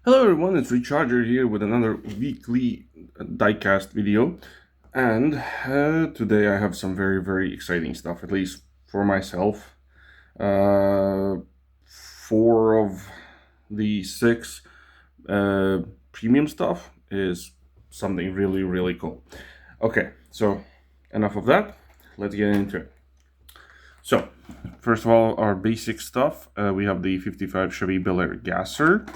Hello everyone, it's Recharger here with another weekly diecast video, and today I have some very exciting stuff, at least for myself. Uh, 4 of the 6 uh, premium stuff is something really cool. Okay, so enough of that, let's get into it. So, first of all, our basic stuff, we have the 55 Chevy Bel Air Gasser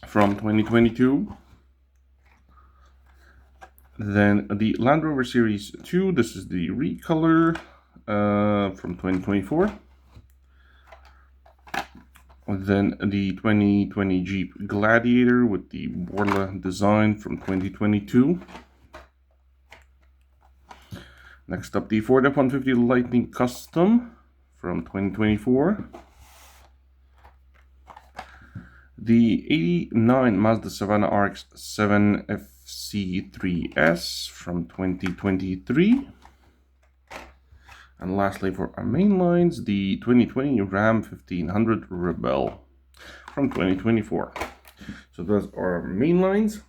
from 2022. Then the Land Rover Series 2, this is the recolor from 2024. Then the 2020 Jeep Gladiator with the Borla design from 2022. Next up, the Ford F-150 Lightning Custom from 2024. The 89 Mazda Savannah RX-7 FC3S from 2023. And lastly, for our main lines, the 2020 Ram 1500 Rebel from 2024. So those are our main lines.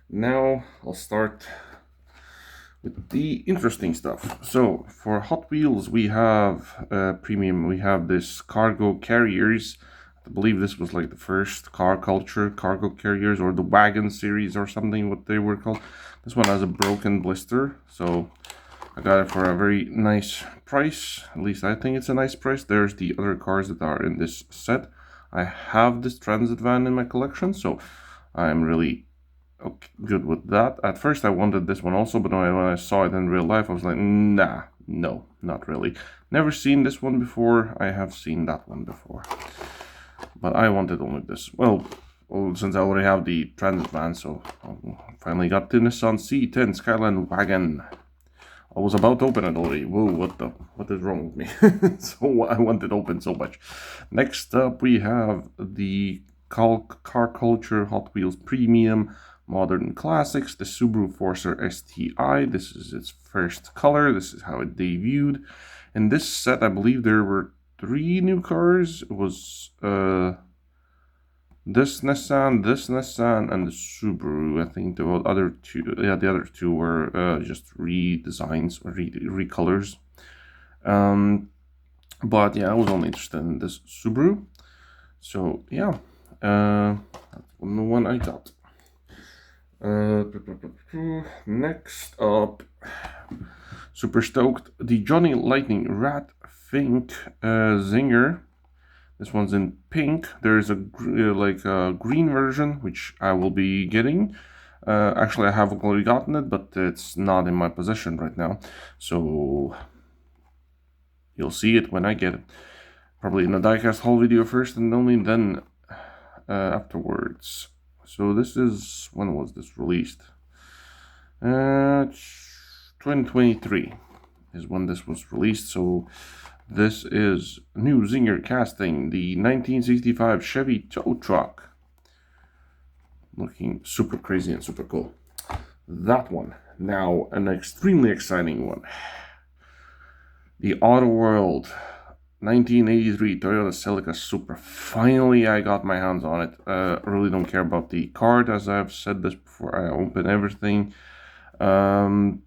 Now I'll start with the interesting stuff. So for Hot Wheels, we have premium. We have this cargo carriers. I believe this was like the first car culture cargo carriers, or the wagon series or something, what they were called. This one has a broken blister, so I got it for a very nice price. At least I think it's a nice price. There's the other cars that are in this set. I have this transit van in my collection, so I'm really good with that. At first I wanted this one also, but when I saw it in real life, I was like, nah, no, not really. Never seen this one before. I have seen that one before, but I wanted only this. Well, since I already have the transit van, so I finally got the Nissan C10 Skyline wagon. I was about to open it already. Whoa, what is wrong with me? So I want it open so much. Next up, we have the Car Culture Hot Wheels Premium Modern Classics, the Subaru Forester STI. This is its first color. This is how it debuted. In this set, I believe there were 3 new cars. It was this Nissan, and the Subaru. I think the other 2, yeah, the other 2 were just redesigns or recolors. But yeah, I was only interested in this Subaru. So yeah, that's the one I got. Next up, super stoked, the Johnny Lightning Rat Fink Zinger. This one's in pink. There's a green version, which I will be getting. Actually, I have already gotten it, but it's not in my possession right now. So you'll see it when I get it. Probably in a diecast haul video first, and only then afterwards. So this is, when was this released? 2023 is when this was released. So this is new Zinger casting, the 1965 Chevy tow truck. Looking super crazy and super cool. That one. Now, an extremely exciting one. The Auto World 1983 Toyota Celica Supra. Finally, I got my hands on it. I really don't care about the card, as I've said this before. I open everything. I've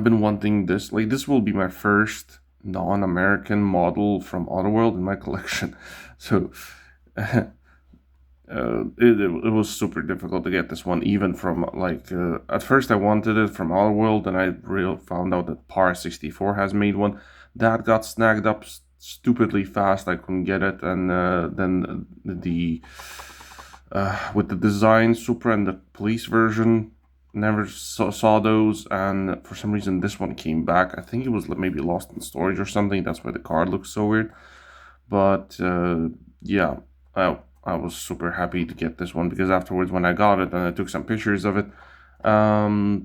been wanting this. Like, this will be my first non-American model from Auto World in my collection. So it was super difficult to get this one, even from at first I wanted it from Auto World, and I found out that Par 64 has made one. That got snagged up stupidly fast. I couldn't get it, and then the with the design Supra and the police version, never saw those, and for some reason this one came back. I think it was maybe lost in storage or something. That's why the card looks so weird. But yeah, I was super happy to get this one, because afterwards when I got it and I took some pictures of it,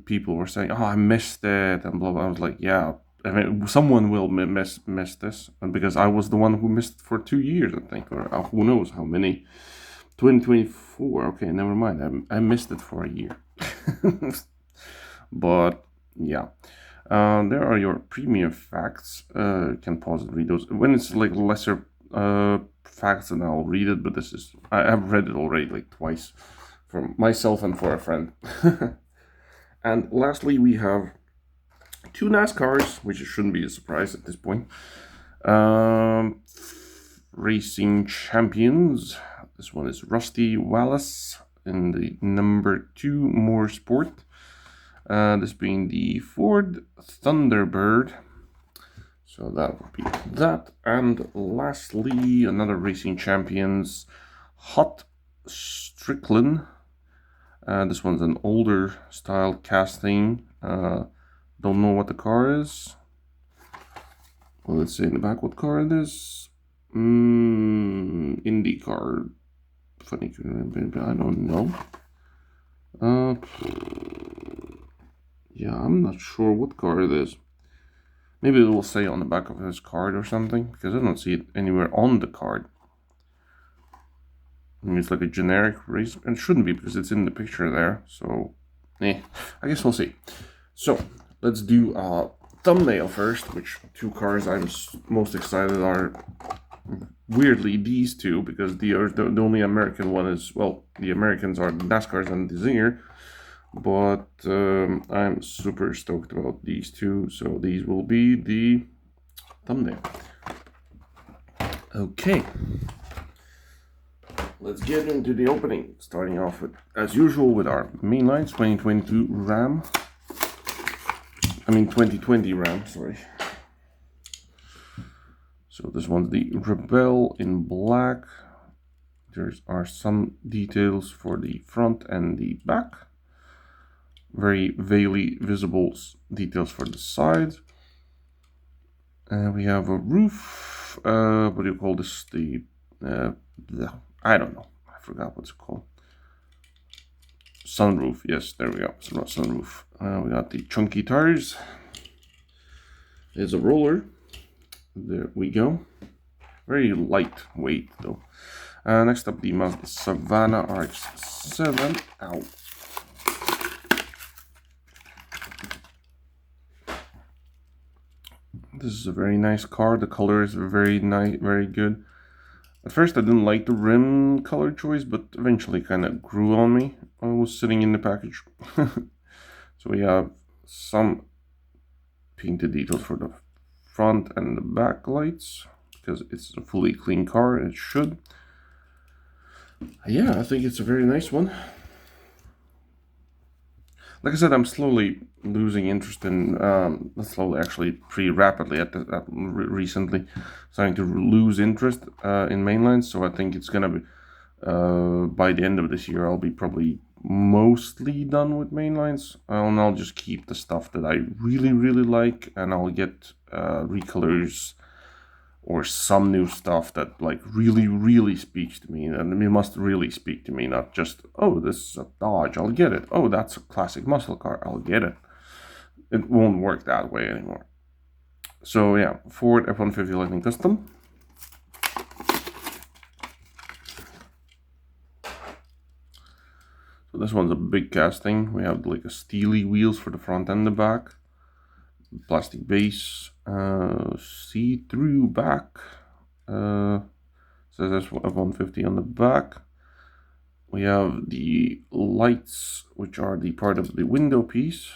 people were saying, "Oh, I missed it," and blah blah. I was like, yeah, I mean, someone will miss this, and because I was the one who missed for 2 years, I think, or who knows how many. 2024. Okay, never mind. I missed it for a year. But yeah, there are your premium facts. You can pause and read those when it's like lesser facts and I'll read it, but this is, I have read it already like twice for myself and for a friend. And lastly, we have two NASCARs, which shouldn't be a surprise at this point. Racing champions. This one is Rusty Wallace in the number 2 More Sport. This being the Ford Thunderbird. So that would be that. And lastly, another Racing Champions Hot Strickland. This one's an older style casting. Don't know what the car is. Well, let's say in the back what car it is. IndyCar. Funny, I don't know. Yeah, I'm not sure what car it is. Maybe it will say on the back of his card or something, because I don't see it anywhere on the card. I mean, it's like a generic race, and it shouldn't be because it's in the picture there. So, I guess we'll see. So, let's do a thumbnail first, which two cars I'm most excited are weirdly these two, because the only American one is, well, the Americans are the NASCARs and the Zinger. But I'm super stoked about these two, so these will be the thumbnail. Okay, let's get into the opening, starting off with, as usual, with our mainlines 2022 Ram. 2020 Ram, sorry. So this one's the Rebel in black. There are some details for the front and the back. Very vaguely visible details for the sides. And we have a roof. What do you call this? I don't know. I forgot what's it called. Sunroof. Yes, there we go. Sunroof. We got the chunky tires. There's a roller. There we go. Very lightweight though. Next up, the Mazda Savannah RX-7. Ow. This is a very nice car. The color is very nice, very good. At first I didn't like the rim color choice, but eventually kind of grew on me. I was sitting in the package. So we have some painted details for the front and the back lights, because it's a fully clean car, it should. Yeah, I think it's a very nice one. Like I said, I'm slowly losing interest in, not slowly, actually pretty rapidly recently, starting to lose interest in mainlines. So I think it's gonna be, by the end of this year, I'll be probably mostly done with mainlines. And I'll just keep the stuff that I really, really like, and I'll get recolors or some new stuff that like really, really speaks to me. And it must really speak to me, not just, oh, this is a Dodge, I'll get it. Oh, that's a classic muscle car, I'll get it. It won't work that way anymore. So yeah, Ford F-150 Lightning Custom. So this one's a big casting. We have like a steely wheels for the front and the back. Plastic base, see-through back, says F-150 on the back. We have the lights, which are the part of the window piece.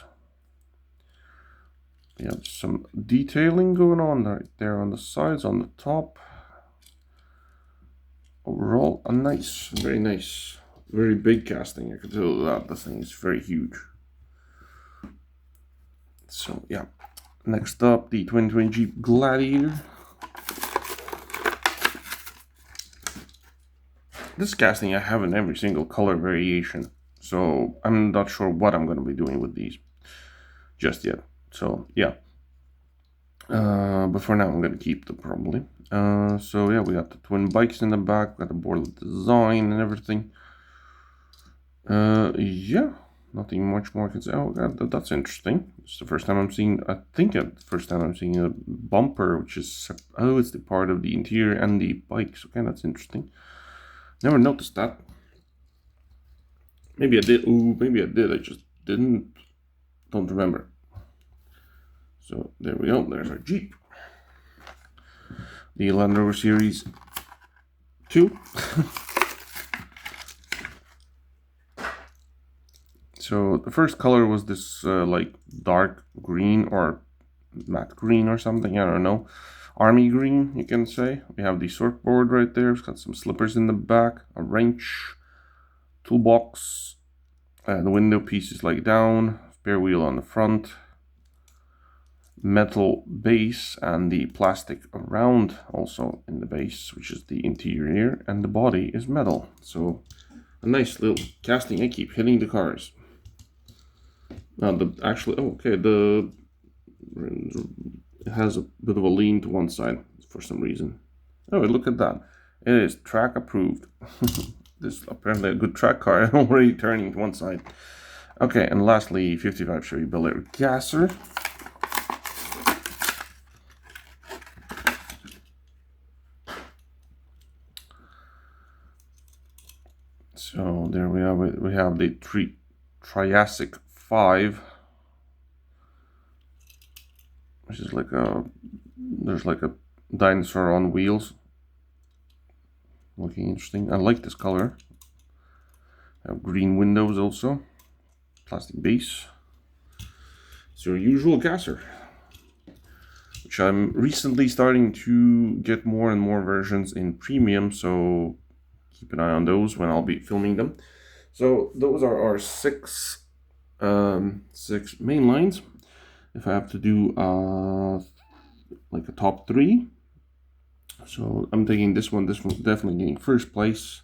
We have some detailing going on right there on the sides, on the top. Overall, a nice, very nice, very big casting. I can tell you that this thing is very huge. So yeah. Next up, the 2020 Jeep Gladiator. This casting I have in every single color variation, so I'm not sure what I'm going to be doing with these just yet. So yeah, but for now I'm going to keep them probably. So yeah, we got the twin bikes in the back, got the board design and everything. Yeah. Nothing much more I can say. Oh, God, that's interesting. It's the first time I'm seeing, I think the first time I'm seeing a bumper, which is, oh, it's the part of the interior and the bikes. Okay, that's interesting. Never noticed that. Maybe I did. Ooh, maybe I did. I just didn't, don't remember. So there we go. There's our Jeep. The Land Rover Series 2. So the first color was this like dark green or matte green or something, I don't know. Army green, you can say. We have the surfboard right there. It's got some slippers in the back, a wrench, toolbox. The window piece is like down, spare wheel on the front, metal base, and the plastic around also in the base, which is the interior, and the body is metal. So a nice little casting. I keep hitting the cars. Now it has a bit of a lean to one side for some reason. Oh, look at that. It is track approved. This is apparently a good track car, already turning to one side. Okay, and lastly, 55 Chevy Bel Air gasser. So there we are. We have the Triassic 5, which is like there's like a dinosaur on wheels. Looking interesting. I like this color. I have green windows also. Plastic base. It's your usual gasser, which I'm recently starting to get more and more versions in premium, so keep an eye on those when I'll be filming them. So those are our six main lines. If I have to do like a top 3, so I'm taking this one definitely getting first place.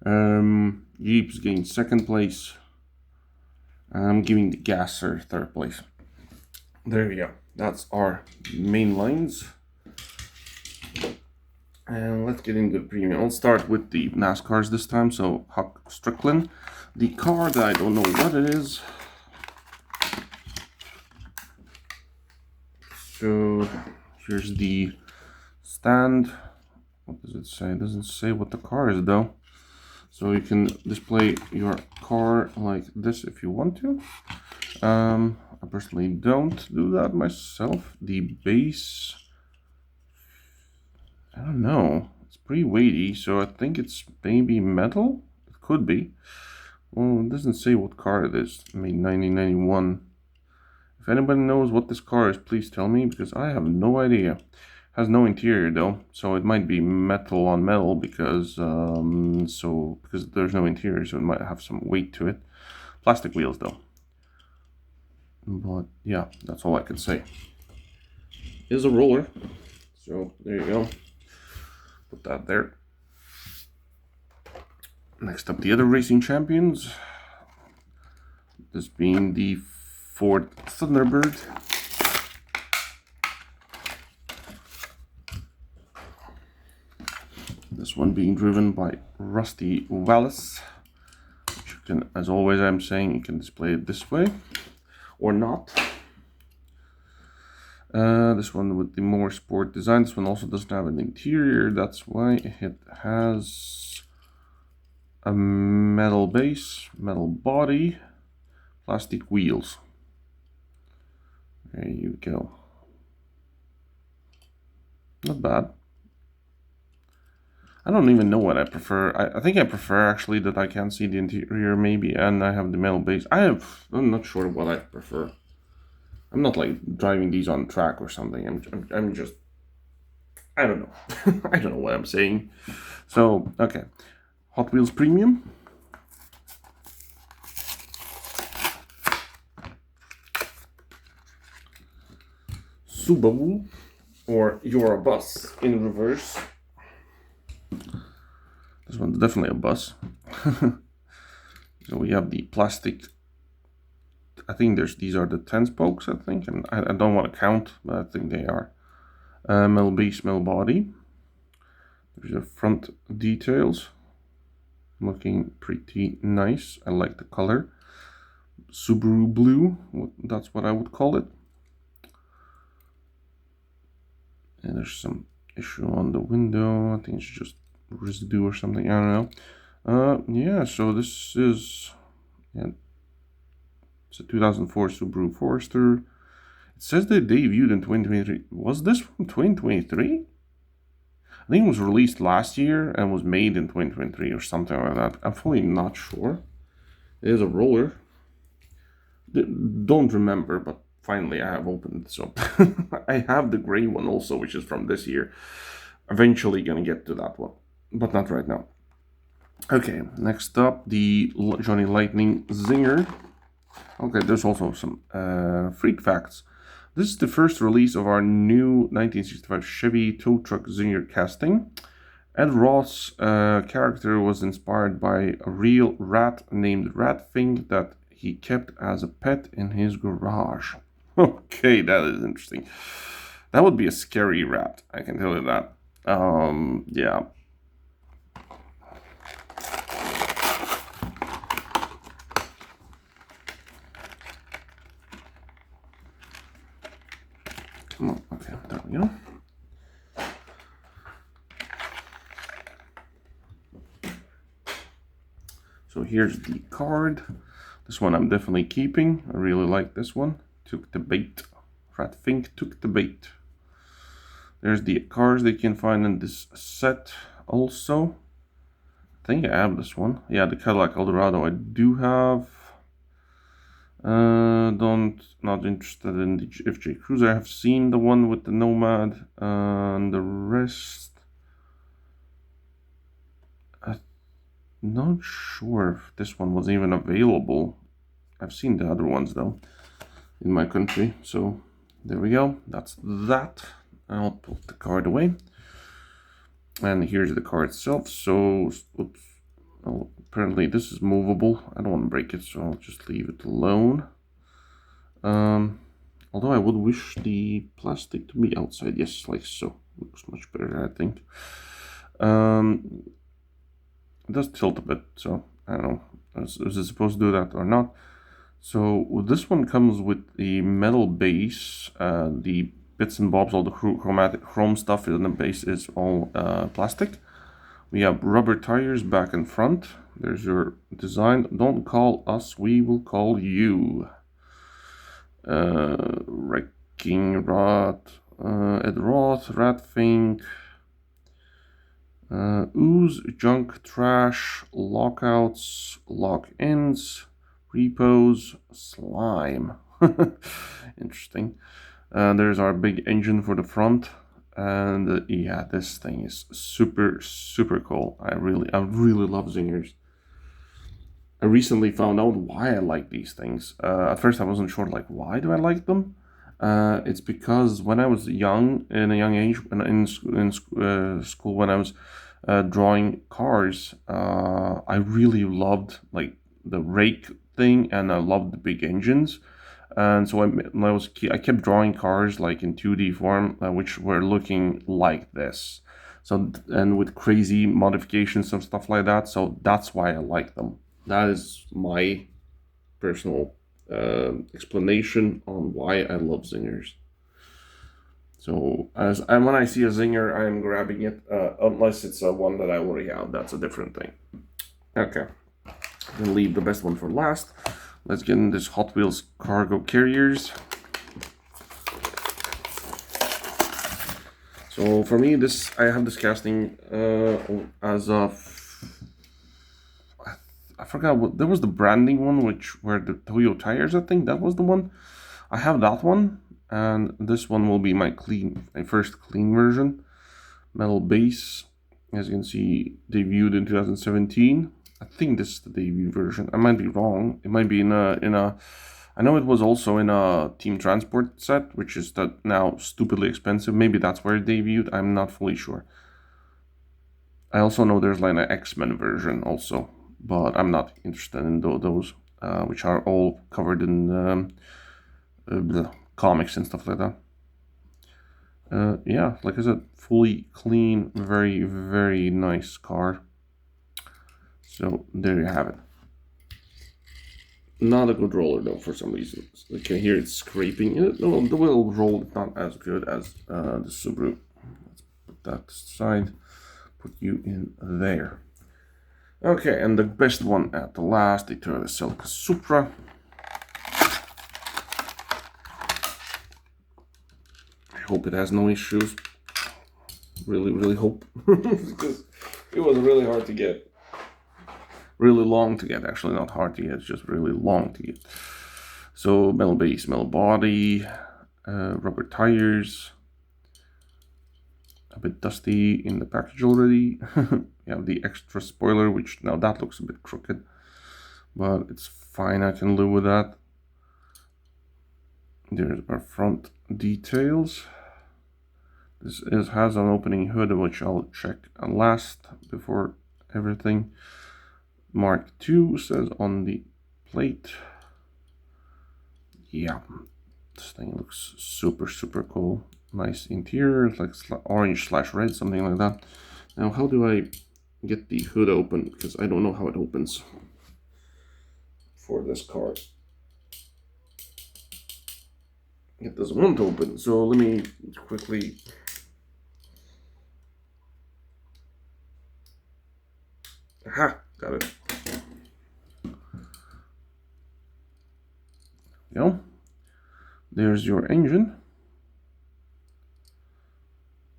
Jeep's getting second place. I'm giving the gasser third place. There we go. That's our main lines. And let's get into the premium. I'll start with the NASCARs this time. So Huck Strickland. The car that I don't know what it is. So here's the stand. What does it say? It doesn't say what the car is though. So you can display your car like this if you want to. I personally don't do that myself. The base, I don't know. It's pretty weighty, so I think it's maybe metal. It could be. Well, it doesn't say what car it is. Made 1991. If anybody knows what this car is, please tell me, because I have no idea. Has no interior though, so it might be metal on metal because there's no interior, so it might have some weight to it. Plastic wheels though. But yeah, that's all I can say. It is a roller, so there you go. Put that there. Next up, the other racing champions. This being the Ford Thunderbird. This one being driven by Rusty Wallace. Which you can, as always I'm saying, you can display it this way or not. This one with the more sport design. This one also doesn't have an interior. That's why it has a metal base, metal body, plastic wheels. There you go. Not bad. I don't even know what I prefer. I think I prefer actually that I can see the interior maybe, and I have the metal base. I'm not sure what I prefer. I'm not like driving these on track or something. I'm just, I don't know. I don't know what I'm saying. So, okay. Hot Wheels Premium. Subaru, or You're a Bus in reverse. This one's definitely a bus. So we have the plastic. I think these are the 10 spokes, I think, and I don't want to count, but I think they are. Metal base, metal body. There's the front details. Looking pretty nice. I like the color. Subaru blue, that's what I would call it. And there's some issue on the window. I think it's just residue or something. I don't know. Yeah, so this is, yeah, it's a 2004 Subaru Forester. It says they debuted in 2023. Was this from 2023? I think it was released last year and was made in 2023 or something like that. I'm fully not sure. It is a roller. Don't remember, but finally I have opened it. So I have the gray one also, which is from this year. Eventually gonna get to that one, but not right now. Okay, next up, the Johnny Lightning Zinger. Okay, there's also some freak facts. This is the first release of our new 1965 Chevy tow truck Zinger casting. Ed Roth's character was inspired by a real rat named Ratfink that he kept as a pet in his garage. Okay, that is interesting. That would be a scary rat, I can tell you that. Yeah. Come on, okay, there we go. So here's the card. This one I'm definitely keeping. I really like this one. Took the bait. Ratfink took the bait. There's the cars they can find in this set also. I think I have this one. Yeah, the Cadillac Eldorado I do have. Not interested in the FJ Cruiser. I have seen the one with the Nomad and the rest. I'm not sure if this one was even available. I've seen the other ones though in my country. So there we go. That's that. I'll put the card away. And here's the card itself. So, oops. Oh, apparently this is movable. I don't want to break it, so I'll just leave it alone. Although I would wish the plastic to be outside. Yes, like so. Looks much better, I think. It does tilt a bit, so I don't know. Is it supposed to do that or not? So this one comes with the metal base, the bits and bobs, all the chrome stuff in the base is all plastic. We have rubber tires back and front. There's your design. Don't call us, we will call you. Wrecking Rod, Ed Roth, Ratfink, Ooze, Junk, Trash, Lockouts, Lock-ins, Repos, Slime. Interesting. There's our big engine for the front, and yeah, this thing is super cool. I really love Zingers. I recently found out why I like these things. At first I wasn't sure, like, why do I like them? It's because when I was young, in a young age, in school, when I was drawing cars, I really loved like the rake thing, and I loved the big engines. And so I kept drawing cars like in 2D form, which were looking like this. So, and with crazy modifications and stuff like that. So that's why I like them. That is my personal explanation on why I love Zingers. So when I see a Zinger, I am grabbing it, unless it's one that I already have. That's a different thing. Okay, then leave the best one for last. Let's get in this Hot Wheels cargo carriers. So for me, I have this casting as of, I forgot what, there was the branding one, which were the Toyo tires, I think that was the one. I have that one, and this one will be my first clean version. Metal base, as you can see, debuted in 2017. I think this is the debut version. I might be wrong. It might be in a. I know it was also in a Team Transport set, which is now stupidly expensive. Maybe that's where it debuted. I'm not fully sure. I also know there's like an X-Men version also, but I'm not interested in those, which are all covered in the comics and stuff like that. Yeah, like I said, fully clean, very nice car. So there you have it. Not a good roller though, for some reason. So you can hear it scraping. No, the wheel roll is not as good as the Subaru. Let's put that aside. Put you in there. Okay, and the best one at the last, the Toyota Celica Supra. I hope it has no issues. really hope because it was really hard to get, really long to get. Actually, not hard to get; it's just really long to get. So metal base, metal body, rubber tires. A bit dusty in the package already. You have the extra spoiler, which now that looks a bit crooked, but it's fine. I can live with that. There's our front details. This has an opening hood, which I'll check last before everything. Mark II says on the plate. Yeah, this thing looks super cool. Nice interior, it's like orange/red, something like that. Now, how do I get the hood open? Because I don't know how it opens for this car. It doesn't want to open, so let me quickly. Aha, got it. There you go. There's your engine.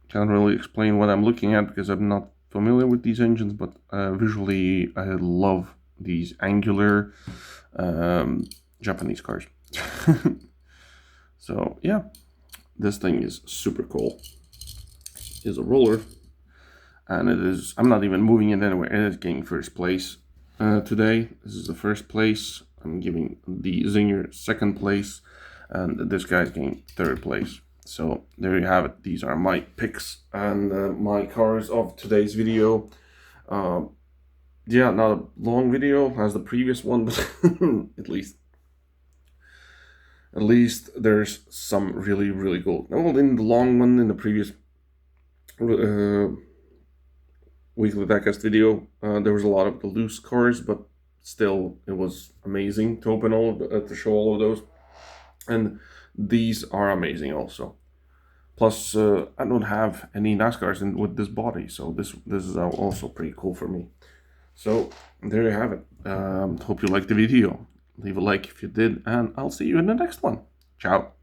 Can't really explain what I'm looking at because I'm not familiar with these engines, but visually I love these angular Japanese cars. So yeah, this thing is super cool. It's a roller, and it is, I'm not even moving it anywhere. It is getting first place today. This is the first place. I'm giving the Zinger second place, and this guy's getting third place. So there you have it. These are my picks and my cars of today's video. Yeah, not a long video as the previous one, but at least there's some really cool. Well, in the long one, in the previous weekly Diecast video, there was a lot of the loose cars, but still, it was amazing to open all of to show all of those, and these are amazing also. Plus, I don't have any NASCARs with this body, so this is also pretty cool for me. So there you have it. Hope you liked the video. Leave a like if you did, and I'll see you in the next one. Ciao.